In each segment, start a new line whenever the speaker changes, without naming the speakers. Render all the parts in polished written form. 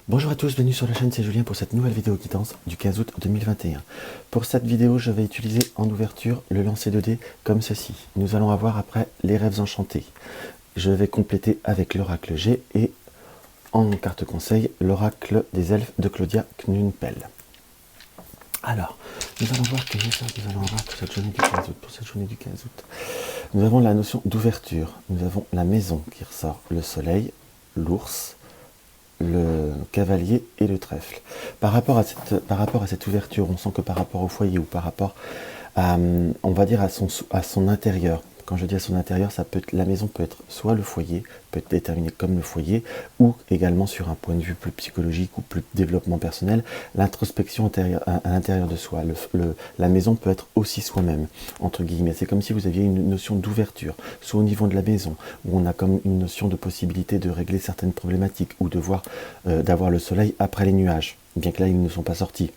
Bonjour à tous, bienvenue sur la chaîne, c'est Julien pour cette nouvelle vidéo guidance du 15 août 2021. Pour cette vidéo, je vais utiliser en ouverture le lancer de dés comme ceci. Nous allons avoir après les rêves enchantés. Je vais compléter avec l'oracle G et en carte conseil, l'oracle des elfes de Claudia Knunpel. Alors, nous allons voir quel message nous allons avoir pour cette journée du 15 août. Pour cette journée du 15 août, nous avons la notion d'ouverture. Nous avons la maison qui ressort, le soleil, l'ours, le cavalier et le trèfle. Par rapport à cette ouverture, on sent que par rapport au foyer ou par rapport à, on va dire à son intérieur, quand je dis à son intérieur, ça peut être, la maison peut être soit le foyer, peut être déterminé comme le foyer, ou également sur un point de vue plus psychologique ou plus développement personnel, l'introspection à l'intérieur de soi. La maison peut être aussi soi-même, entre guillemets. C'est comme si vous aviez une notion d'ouverture, soit au niveau de la maison, où on a comme une notion de possibilité de régler certaines problématiques, ou de voir, d'avoir le soleil après les nuages, bien que là ils ne sont pas sortis.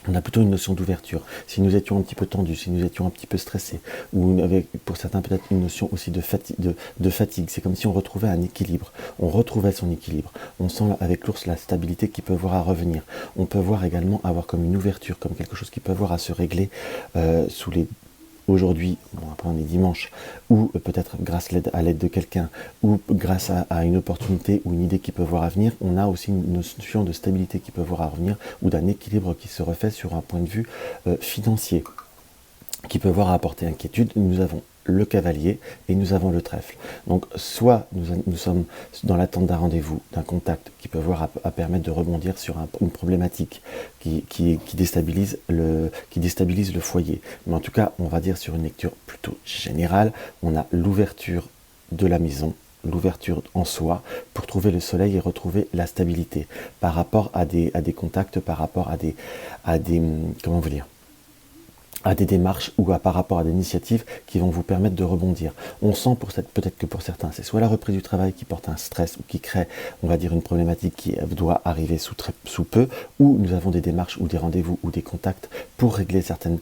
On a plutôt une notion d'ouverture. Si nous étions un petit peu tendus, si nous étions un petit peu stressés, ou avec, pour certains peut-être une notion aussi de fatigue, c'est comme si on retrouvait un équilibre. On retrouvait son équilibre. On sent avec l'ours la stabilité qui peut voir à revenir. On peut voir également avoir comme une ouverture, comme quelque chose qui peut voir à se régler sous les... Aujourd'hui, bon, après on est dimanche, ou peut-être grâce à l'aide de quelqu'un, ou grâce à une opportunité ou une idée qui peut voir à venir, on a aussi une notion de stabilité qui peut voir à revenir, ou d'un équilibre qui se refait sur un point de vue financier, qui peut voir à apporter inquiétude. Nous avons le cavalier et nous avons le trèfle. Donc soit nous sommes dans l'attente d'un rendez-vous, d'un contact qui peut voir à permettre de rebondir sur une problématique qui déstabilise le foyer. Mais en tout cas, on va dire sur une lecture plutôt générale, on a l'ouverture de la maison, l'ouverture en soi pour trouver le soleil et retrouver la stabilité par rapport à des contacts, par rapport à des comment vous dire, à des démarches ou par rapport à des initiatives qui vont vous permettre de rebondir. On sent peut-être que pour certains, c'est soit la reprise du travail qui porte un stress ou qui crée, on va dire, une problématique qui doit arriver sous peu, ou nous avons des démarches ou des rendez-vous ou des contacts pour régler certaines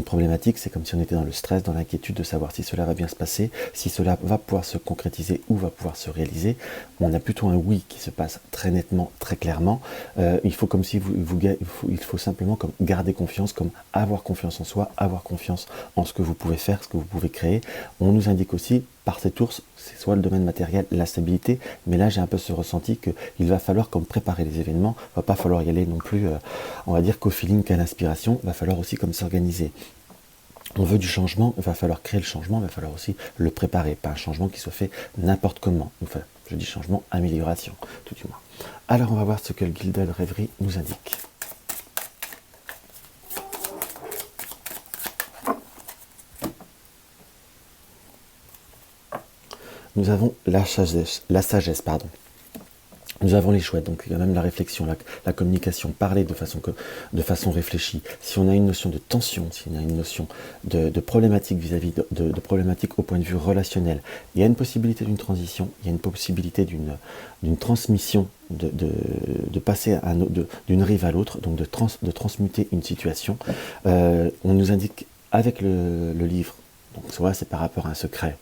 problématiques. C'est comme si on était dans le stress, dans l'inquiétude de savoir si cela va bien se passer, si cela va pouvoir se concrétiser ou va pouvoir se réaliser. On a plutôt un oui qui se passe très nettement, très clairement. Il faut comme si il faut simplement comme garder confiance, comme avoir confiance en soi, avoir confiance en ce que vous pouvez faire, ce que vous pouvez créer. On nous indique aussi, par cet ours, c'est soit le domaine matériel, la stabilité, mais là j'ai un peu ce ressenti qu'il va falloir comme préparer les événements, il ne va pas falloir y aller non plus, on va dire qu'au feeling, qu'à l'inspiration, il va falloir aussi comme s'organiser. On veut du changement, il va falloir créer le changement, il va falloir aussi le préparer, pas un changement qui se fait n'importe comment. Enfin, je dis changement, amélioration, tout du moins. Alors on va voir ce que le Gilded Rêverie nous indique. Nous avons la sagesse, pardon. Nous avons les chouettes, donc il y a même la réflexion, la communication, parler de façon réfléchie. Si on a une notion de tension, si on a une notion de problématique vis-à-vis de problématiques au point de vue relationnel, il y a une possibilité d'une transition, il y a une possibilité d'une transmission, de passer d'une rive à l'autre, donc de transmuter une situation. On nous indique avec le livre, donc soit c'est par rapport à un secret,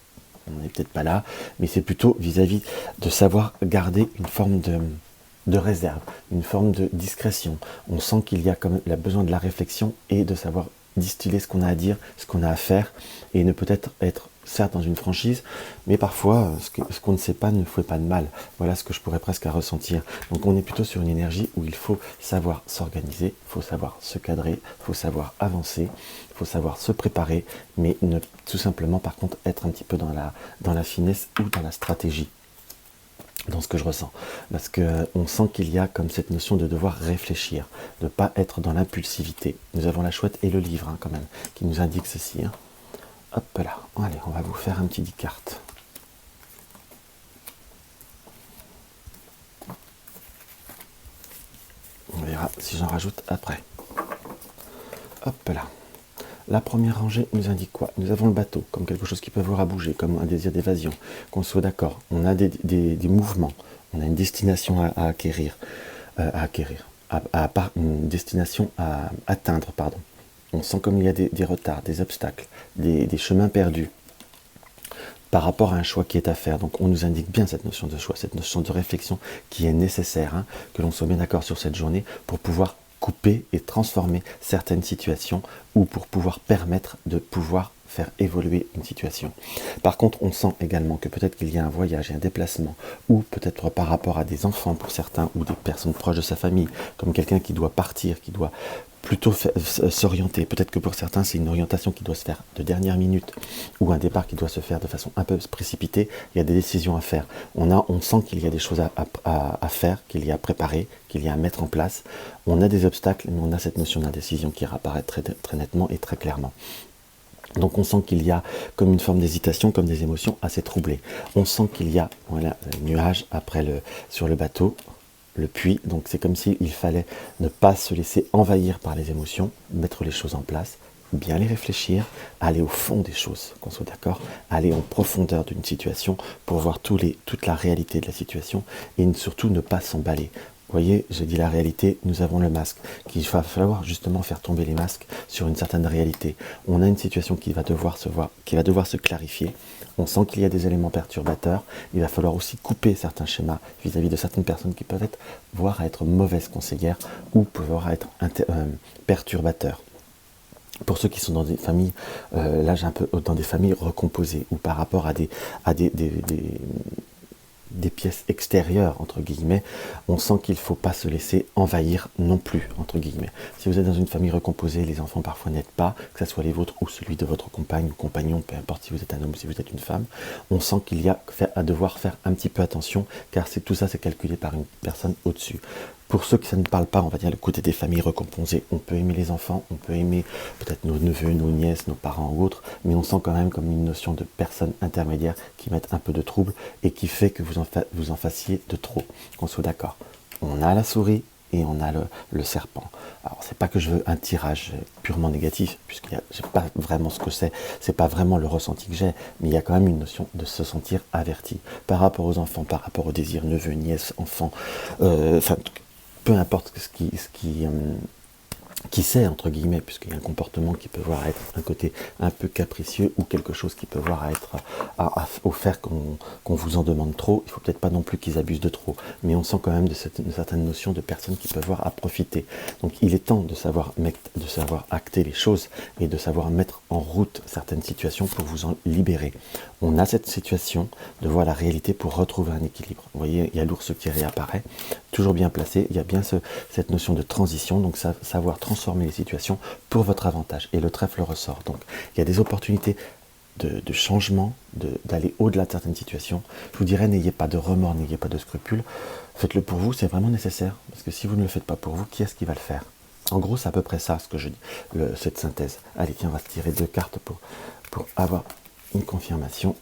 on n'est peut-être pas là, mais c'est plutôt vis-à-vis de savoir garder une forme de réserve, une forme de discrétion. On sent qu'il y a comme la besoin de la réflexion et de savoir distiller ce qu'on a à dire, ce qu'on a à faire, et ne peut-être être certes dans une franchise, mais parfois ce qu'on ne sait pas ne fait pas de mal. Voilà ce que je pourrais presque à ressentir. Donc on est plutôt sur une énergie où il faut savoir s'organiser, il faut savoir se cadrer, il faut savoir avancer, il faut savoir se préparer, mais ne tout simplement par contre être un petit peu dans la finesse ou dans la stratégie, dans ce que je ressens. Parce qu'on sent qu'il y a comme cette notion de devoir réfléchir, de ne pas être dans l'impulsivité. Nous avons la chouette et le livre quand même, qui nous indique ceci. Hop là, allez, on va vous faire un petit 10 cartes. On verra si j'en rajoute après. Hop là. La première rangée nous indique quoi? Nous avons le bateau, comme quelque chose qui peut voir à bouger, comme un désir d'évasion, qu'on soit d'accord. On a des mouvements, on a une destination à acquérir, une destination à atteindre, pardon. On sent comme il y a des retards, des obstacles, des chemins perdus. par rapport à un choix qui est à faire. Donc on nous indique bien cette notion de choix, cette notion de réflexion qui est nécessaire, hein, que l'on soit bien d'accord sur cette journée pour pouvoir couper et transformer certaines situations ou pour pouvoir permettre de pouvoir faire évoluer une situation. Par contre, on sent également que peut-être qu'il y a un voyage et un déplacement, ou peut-être par rapport à des enfants pour certains, ou des personnes proches de sa famille, comme quelqu'un qui doit partir, qui doit plutôt s'orienter. Peut-être que pour certains, c'est une orientation qui doit se faire de dernière minute, ou un départ qui doit se faire de façon un peu précipitée. Il y a des décisions à faire. On sent qu'il y a des choses à faire, qu'il y a à préparer, qu'il y a à mettre en place. On a des obstacles, mais on a cette notion d'indécision qui réapparaît très, très nettement et très clairement. Donc on sent qu'il y a comme une forme d'hésitation, comme des émotions assez troublées. On sent qu'il y a, voilà, le nuage après sur le bateau, le puits. Donc c'est comme s'il fallait ne pas se laisser envahir par les émotions, mettre les choses en place, bien les réfléchir, aller au fond des choses, qu'on soit d'accord, aller en profondeur d'une situation pour voir toute la réalité de la situation et surtout ne pas s'emballer. Vous voyez, j'ai dit la réalité, nous avons le masque, qu'il va falloir justement faire tomber les masques sur une certaine réalité. On a une situation qui va devoir se clarifier. On sent qu'il y a des éléments perturbateurs. Il va falloir aussi couper certains schémas vis-à-vis de certaines personnes qui peuvent être, voire à être mauvaises conseillères ou pouvoir être perturbateurs. Pour ceux qui sont dans des familles, là j'ai un peu dans des familles recomposées ou par rapport à des pièces extérieures, entre guillemets, on sent qu'il ne faut pas se laisser envahir non plus, entre guillemets. Si vous êtes dans une famille recomposée, les enfants parfois n'aident pas, que ce soit les vôtres ou celui de votre compagne ou compagnon, peu importe si vous êtes un homme ou si vous êtes une femme, on sent qu'il y a à devoir faire un petit peu attention, car tout ça c'est calculé par une personne au-dessus. Pour ceux qui ça ne parle pas, on va dire le côté des familles recomposées, on peut aimer les enfants, on peut aimer peut-être nos neveux, nos nièces, nos parents ou autres, mais on sent quand même comme une notion de personnes intermédiaires qui mettent un peu de trouble et qui fait que vous en fassiez de trop, qu'on soit d'accord. On a la souris et on a le serpent. Alors c'est pas que je veux un tirage purement négatif, puisque je sais pas vraiment ce que c'est pas vraiment le ressenti que j'ai, mais il y a quand même une notion de se sentir averti par rapport aux enfants, par rapport aux désirs, neveux, nièces, enfants, enfin peu importe qui sait, entre guillemets, puisqu'il y a un comportement qui peut voir être un côté un peu capricieux ou quelque chose qui peut voir être au faire qu'on vous en demande trop. Il ne faut peut-être pas non plus qu'ils abusent de trop, mais on sent quand même de certaines notions de personnes qui peuvent voir à profiter. Donc il est temps de savoir acter les choses et de savoir mettre en route certaines situations pour vous en libérer. On a cette situation de voir la réalité pour retrouver un équilibre. Vous voyez, il y a l'ours qui réapparaît, toujours bien placé, il y a bien cette notion de transition, donc savoir transformer les situations pour votre avantage. Et le trèfle ressort. Donc il y a des opportunités de changement, d'aller au-delà de certaines situations. Je vous dirais, n'ayez pas de remords, n'ayez pas de scrupules. Faites-le pour vous, c'est vraiment nécessaire. Parce que si vous ne le faites pas pour vous, qui est-ce qui va le faire? En gros, c'est à peu près ça, ce que je dis, cette synthèse. Allez, tiens, on va se tirer 2 cartes pour avoir une confirmation.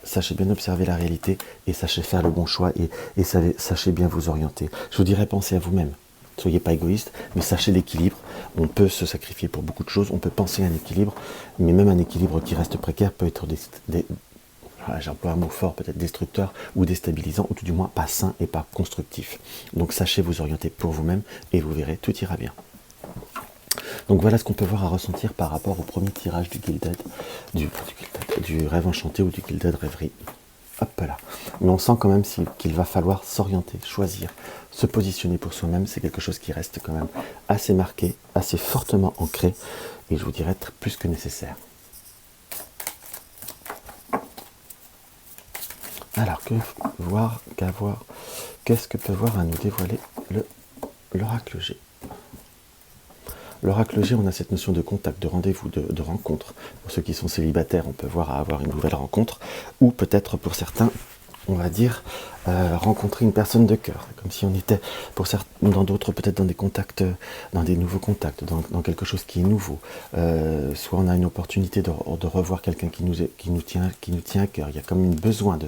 Sachez bien observer la réalité et sachez faire le bon choix et sachez bien vous orienter. Je vous dirais, pensez à vous-même. Soyez pas égoïste, mais sachez l'équilibre. On peut se sacrifier pour beaucoup de choses, on peut penser à un équilibre, mais même un équilibre qui reste précaire peut être j'emploie un mot fort, peut-être destructeur ou déstabilisant, ou tout du moins pas sain et pas constructif. Donc sachez vous orienter pour vous-même et vous verrez, tout ira bien. Donc voilà ce qu'on peut voir à ressentir par rapport au premier tirage du Gilded, du rêve enchanté ou du Gilded rêverie. Hop là. Mais on sent quand même qu'il va falloir s'orienter, choisir, se positionner pour soi-même. C'est quelque chose qui reste quand même assez marqué, assez fortement ancré, et je vous dirais plus que nécessaire. Alors, qu'est-ce que peut voir à nous dévoiler l'oracle G? L'oracle G, on a cette notion de contact, de rendez-vous, de rencontre. Pour ceux qui sont célibataires, on peut voir à avoir une nouvelle rencontre, ou peut-être pour certains, on va dire, rencontrer une personne de cœur, comme si on était, dans d'autres, peut-être dans des contacts, dans des nouveaux contacts, dans quelque chose qui est nouveau. Soit on a une opportunité de revoir quelqu'un qui nous tient à cœur. Il y a comme un besoin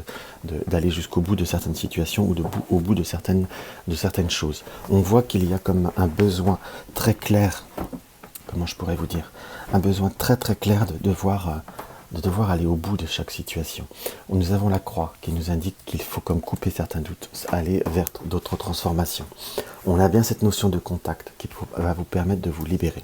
d'aller jusqu'au bout de certaines situations ou au bout de certaines choses. On voit qu'il y a comme un besoin très clair, comment je pourrais vous dire, un besoin très très clair de devoir aller au bout de chaque situation. Nous avons la croix qui nous indique qu'il faut comme couper certains doutes, aller vers d'autres transformations. On a bien cette notion de contact qui va vous permettre de vous libérer.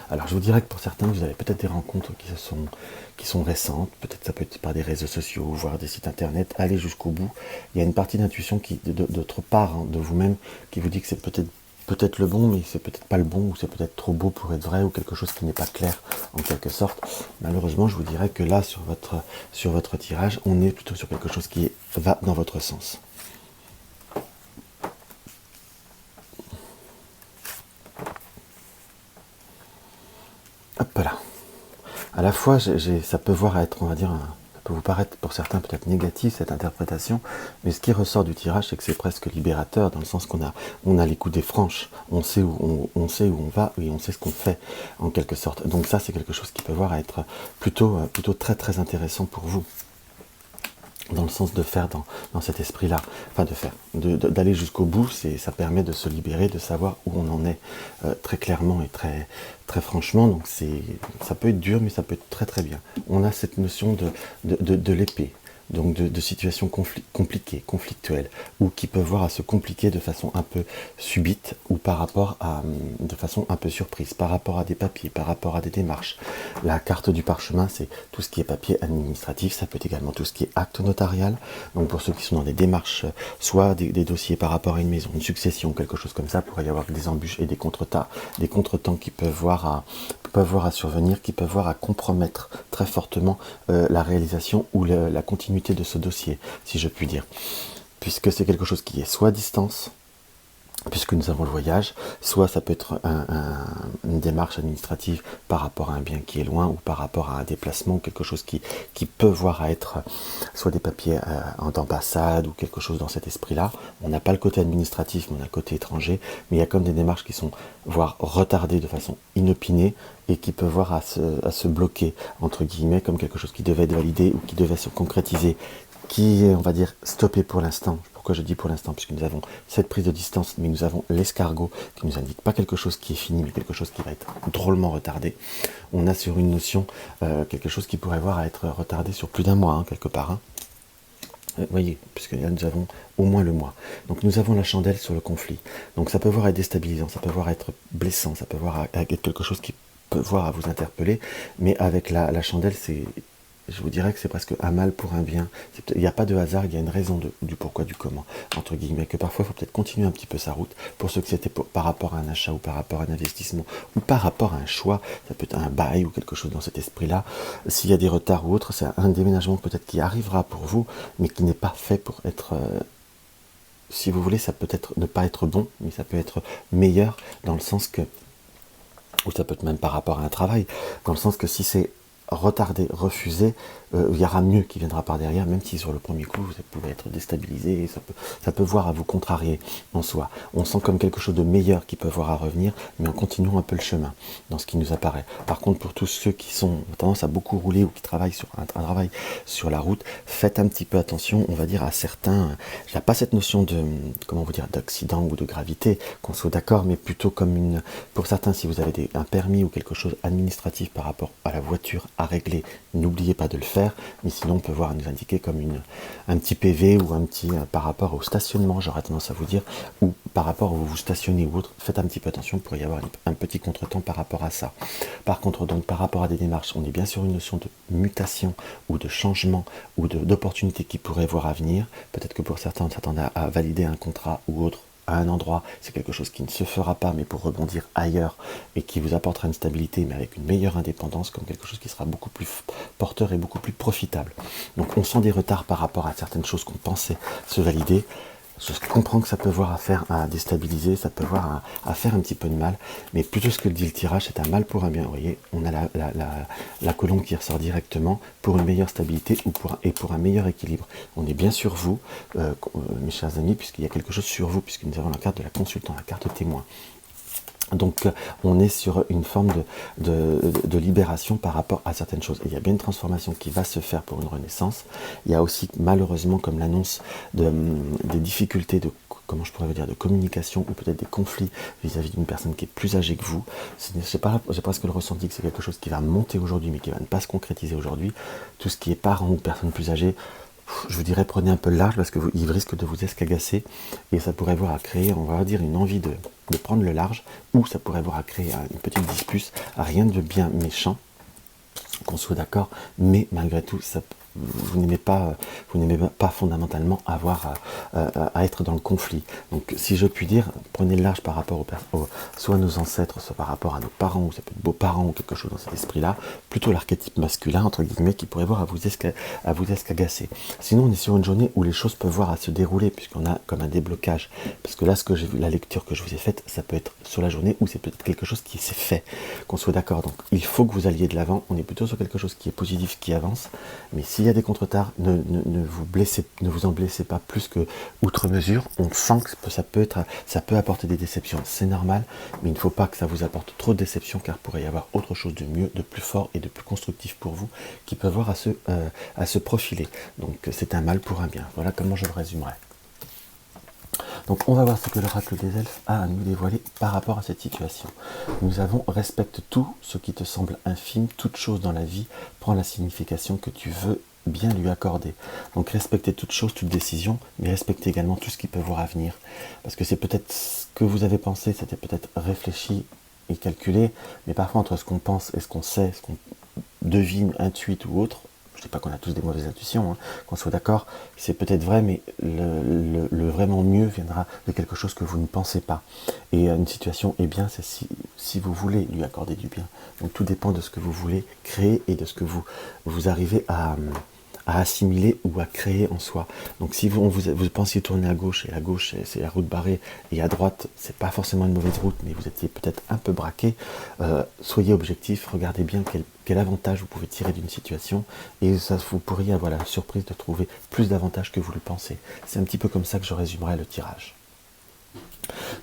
Alors je vous dirais que pour certains, vous avez peut-être des rencontres qui sont récentes, peut-être ça peut être par des réseaux sociaux, voire des sites internet, allez jusqu'au bout. Il y a une partie d'intuition qui, d'autre part, hein, de vous-même, qui vous dit que c'est peut-être le bon, mais c'est peut-être pas le bon, ou c'est peut-être trop beau pour être vrai, ou quelque chose qui n'est pas clair en quelque sorte. Malheureusement, je vous dirais que là, sur votre tirage, on est plutôt sur quelque chose qui va dans votre sens. Hop là. À la fois, ça peut voir être, on va dire, ça peut vous paraître pour certains peut-être négatif cette interprétation, mais ce qui ressort du tirage, c'est que c'est presque libérateur, dans le sens on a les coups des franches, on sait où on va, et on sait ce qu'on fait, en quelque sorte. Donc ça, c'est quelque chose qui peut voir être plutôt très très intéressant pour vous, dans le sens de faire dans cet esprit-là, enfin d'aller jusqu'au bout, ça permet de se libérer, de savoir où on en est très clairement et très, très franchement. Donc ça peut être dur, mais ça peut être très très bien. On a cette notion de l'épée, donc de situations compliquées, conflictuelles, ou qui peuvent voir à se compliquer de façon un peu subite, ou de façon un peu surprise, par rapport à des papiers, par rapport à des démarches. La carte du parchemin, c'est tout ce qui est papier administratif, ça peut être également tout ce qui est acte notarial, donc pour ceux qui sont dans des démarches, soit des dossiers par rapport à une maison, une succession, quelque chose comme ça, pourrait y avoir des embûches et des contretemps qui peuvent voir à survenir, qui peuvent voir à compromettre très fortement la réalisation ou la continuité de ce dossier, si je puis dire. Puisque c'est quelque chose qui est soit à distance, puisque nous avons le voyage, soit ça peut être une démarche administrative par rapport à un bien qui est loin, ou par rapport à un déplacement, quelque chose qui peut voir à être soit des papiers d'ambassade, ou quelque chose dans cet esprit-là. On n'a pas le côté administratif, mais on a le côté étranger, mais il y a comme des démarches qui sont voire retardées de façon inopinée, et qui peuvent voir à se bloquer, entre guillemets, comme quelque chose qui devait être validé, ou qui devait se concrétiser, qui est, on va dire, stoppé pour l'instant. Pourquoi je dis pour l'instant? Puisque nous avons cette prise de distance, mais nous avons l'escargot qui nous indique pas quelque chose qui est fini, mais quelque chose qui va être drôlement retardé. On a sur une notion quelque chose qui pourrait voir à être retardé sur plus d'un mois, hein, quelque part. Hein. Vous voyez, puisque là nous avons au moins le mois. Donc nous avons la chandelle sur le conflit. Donc ça peut voir être déstabilisant, ça peut voir être blessant, ça peut voir être quelque chose qui peut voir à vous interpeller, mais avec la chandelle, je vous dirais que c'est presque un mal pour un bien. Il n'y a pas de hasard, il y a une raison du pourquoi, du comment, entre guillemets, que parfois il faut peut-être continuer un petit peu sa route, pour ceux que c'était par rapport à un achat, ou par rapport à un investissement, ou par rapport à un choix, ça peut être un bail ou quelque chose dans cet esprit-là. S'il y a des retards ou autre, c'est un déménagement peut-être qui arrivera pour vous, mais qui n'est pas fait pour être... si vous voulez, ça peut être ne pas être bon, mais ça peut être meilleur, dans le sens que... ou ça peut être même par rapport à un travail, dans le sens que si c'est retardé, refusé, il y aura mieux qui viendra par derrière, même si sur le premier coup vous pouvez être déstabilisé, et ça peut voir à vous contrarier en soi. On sent comme quelque chose de meilleur qui peut voir à revenir, mais en continuant un peu le chemin dans ce qui nous apparaît. Par contre, pour tous ceux qui ont tendance à beaucoup rouler, ou qui travaillent sur un travail sur la route, faites un petit peu attention, on va dire, à certains. Il n'y a pas cette notion de, comment vous dire, d'accident ou de gravité, qu'on soit d'accord, mais plutôt comme pour certains, si vous avez un permis ou quelque chose administratif par rapport à la voiture à régler, n'oubliez pas de le faire, mais sinon on peut voir à nous indiquer comme un petit PV, ou un petit par rapport au stationnement, j'aurais tendance à vous dire, ou par rapport où vous stationnez ou autre, faites un petit peu attention, pour y avoir un petit contretemps par rapport à ça. Par contre, donc par rapport à des démarches, on est bien sur une notion de mutation, ou de changement, ou d'opportunité qui pourrait voir à venir. Peut-être que pour certains on s'attend à valider un contrat ou autre à un endroit, c'est quelque chose qui ne se fera pas, mais pour rebondir ailleurs, et qui vous apportera une stabilité, mais avec une meilleure indépendance, comme quelque chose qui sera beaucoup plus porteur et beaucoup plus profitable. Donc on sent des retards par rapport à certaines choses qu'on pensait se valider. Je comprends que ça peut voir à déstabiliser, ça peut voir à faire un petit peu de mal, mais plutôt ce que dit le tirage, c'est un mal pour un bien. Vous voyez, on a la colombe qui ressort directement pour une meilleure stabilité, et pour un meilleur équilibre. On est bien sur vous, mes chers amis, puisqu'il y a quelque chose sur vous, puisque nous avons la carte de la consultant, la carte témoin. Donc on est sur une forme de libération par rapport à certaines choses. Et il y a bien une transformation qui va se faire pour une renaissance. Il y a aussi malheureusement comme l'annonce des difficultés comment je pourrais dire, de communication, ou peut-être des conflits vis-à-vis d'une personne qui est plus âgée que vous. J'ai presque le ressenti que c'est quelque chose qui va monter aujourd'hui, mais qui va ne pas se concrétiser aujourd'hui. Tout ce qui est parents ou personnes plus âgées, je vous dirais, prenez un peu large, parce qu'il risque de vous escagasser, et ça pourrait voir à créer, on va dire, une envie de prendre le large, ou ça pourrait avoir à créer une petite dispute, rien de bien méchant, qu'on soit d'accord, mais malgré tout, vous n'aimez pas fondamentalement avoir à être dans le conflit. Donc si je puis dire, prenez le large par rapport soit à nos ancêtres, soit par rapport à nos parents, ou ça peut être beaux-parents, ou quelque chose dans cet esprit-là, plutôt l'archétype masculin, entre guillemets, qui pourrait voir à vous escagacer. Sinon, on est sur une journée où les choses peuvent voir à se dérouler, puisqu'on a comme un déblocage. Parce que là, ce que j'ai vu, la lecture que je vous ai faite, ça peut être sur la journée, ou c'est peut-être quelque chose qui s'est fait, qu'on soit d'accord. Donc il faut que vous alliez de l'avant, on est plutôt sur quelque chose qui est positif, qui avance, mais s'il y a des contretards, ne vous en blessez pas plus que outre mesure. On sent que ça peut apporter des déceptions, c'est normal, mais il ne faut pas que ça vous apporte trop de déceptions, car il pourrait y avoir autre chose de mieux, de plus fort et de plus constructif pour vous, qui peut avoir à se profiler. Donc c'est un mal pour un bien. Voilà comment je le résumerai. Donc on va voir ce que l'oracle des elfes a à nous dévoiler par rapport à cette situation. Nous avons respecte tout ce qui te semble infime, toute chose dans la vie prend la signification que tu veux bien lui accorder. Donc respectez toute chose, toute décision, mais respectez également tout ce qui peut voir à venir. Parce que c'est peut-être ce que vous avez pensé, c'était peut-être réfléchi et calculé, mais parfois entre ce qu'on pense et ce qu'on sait, ce qu'on devine, intuite ou autre, je ne dis pas qu'on a tous des mauvaises intuitions, hein, qu'on soit d'accord, c'est peut-être vrai, mais le vraiment mieux viendra de quelque chose que vous ne pensez pas. Et une situation est bien, c'est si vous voulez lui accorder du bien. Donc tout dépend de ce que vous voulez créer et de ce que vous arrivez à assimiler ou à créer en soi. Donc si vous pensiez tourner à gauche, et à gauche c'est la route barrée, et à droite c'est pas forcément une mauvaise route, mais vous étiez peut-être un peu braqué, soyez objectif, regardez bien quel avantage vous pouvez tirer d'une situation, et ça, vous pourriez avoir la surprise de trouver plus d'avantages que vous le pensez. C'est un petit peu comme ça que je résumerai le tirage.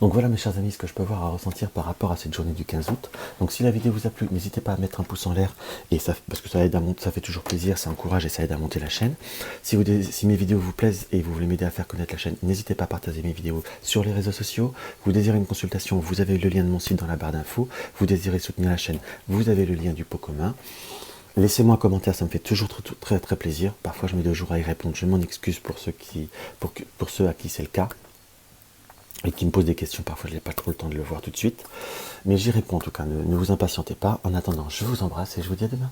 Donc voilà mes chers amis, ce que je peux avoir à ressentir par rapport à cette journée du 15 août. Donc si la vidéo vous a plu, n'hésitez pas à mettre un pouce en l'air, parce que ça aide à monter, ça fait toujours plaisir, ça encourage et ça aide à monter la chaîne. Si mes vidéos vous plaisent et vous voulez m'aider à faire connaître la chaîne, n'hésitez pas à partager mes vidéos sur les réseaux sociaux. Vous désirez une consultation, vous avez le lien de mon site dans la barre d'infos. Vous désirez soutenir la chaîne, vous avez le lien du pot commun. Laissez-moi un commentaire, ça me fait toujours très très plaisir. Parfois je mets 2 jours à y répondre, je m'en excuse pour ceux à qui c'est le cas, et qui me posent des questions, parfois je n'ai pas trop le temps de le voir tout de suite, mais j'y réponds en tout cas, ne vous impatientez pas. En attendant, je vous embrasse et je vous dis à demain.